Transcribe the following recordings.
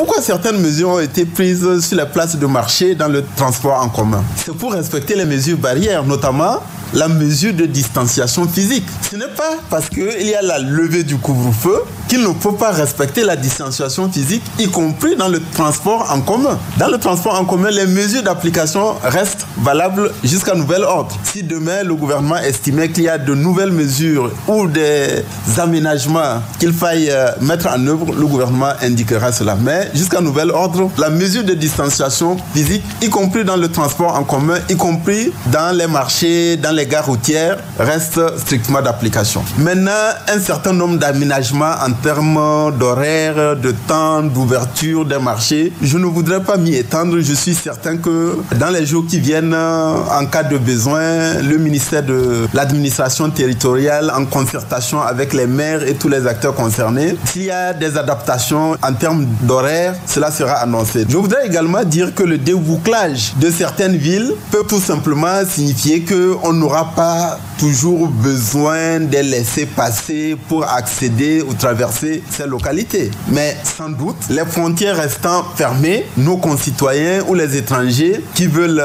Pourquoi certaines mesures ont été prises sur les places de marché dans le transport en commun? C'est pour respecter les mesures barrières, notamment la mesure de distanciation physique. Ce n'est pas parce qu'il y a la levée du couvre-feu qu'il ne faut pas respecter la distanciation physique, y compris dans le transport en commun. Dans le transport en commun, les mesures d'application restent valables jusqu'à nouvel ordre. Si demain le gouvernement estimait qu'il y a de nouvelles mesures ou des aménagements qu'il faille mettre en œuvre, le gouvernement indiquera cela. Mais jusqu'à nouvel ordre, la mesure de distanciation physique, y compris dans le transport en commun, y compris dans les marchés, dans les gares routières, reste strictement d'application. Maintenant, un certain nombre d'aménagements en termes d'horaire, de temps, d'ouverture des marchés, je ne voudrais pas m'y étendre. Je suis certain que dans les jours qui viennent, en cas de besoin, le ministère de l'administration territoriale, en concertation avec les maires et tous les acteurs concernés, s'il y a des adaptations en termes d'horaire, cela sera annoncé. Je voudrais également dire que le débouclage de certaines villes peut tout simplement signifier qu'on n'aura pas toujours besoin de laisser passer pour accéder ou traverser ces localités. Mais sans doute, les frontières restant fermées, nos concitoyens ou les étrangers qui veulent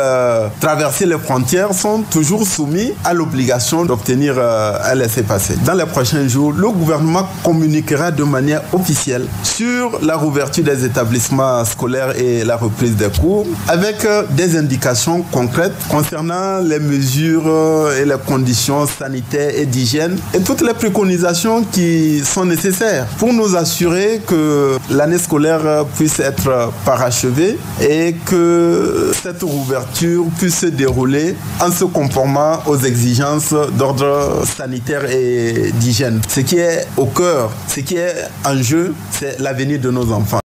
traverser les frontières sont toujours soumis à l'obligation d'obtenir un laissez-passer. Dans les prochains jours, le gouvernement communiquera de manière officielle sur la rouverture des établissements scolaires et la reprise des cours avec des indications concrètes concernant les mesures et les conditions sanitaires et d'hygiène et toutes les préconisations qui sont nécessaires pour nous assurer que l'année scolaire puisse être parachevée et que cette rouverture puisse se dérouler en se conformant aux exigences d'ordre sanitaire et d'hygiène. Ce qui est au cœur, ce qui est en jeu, c'est l'avenir de nos enfants.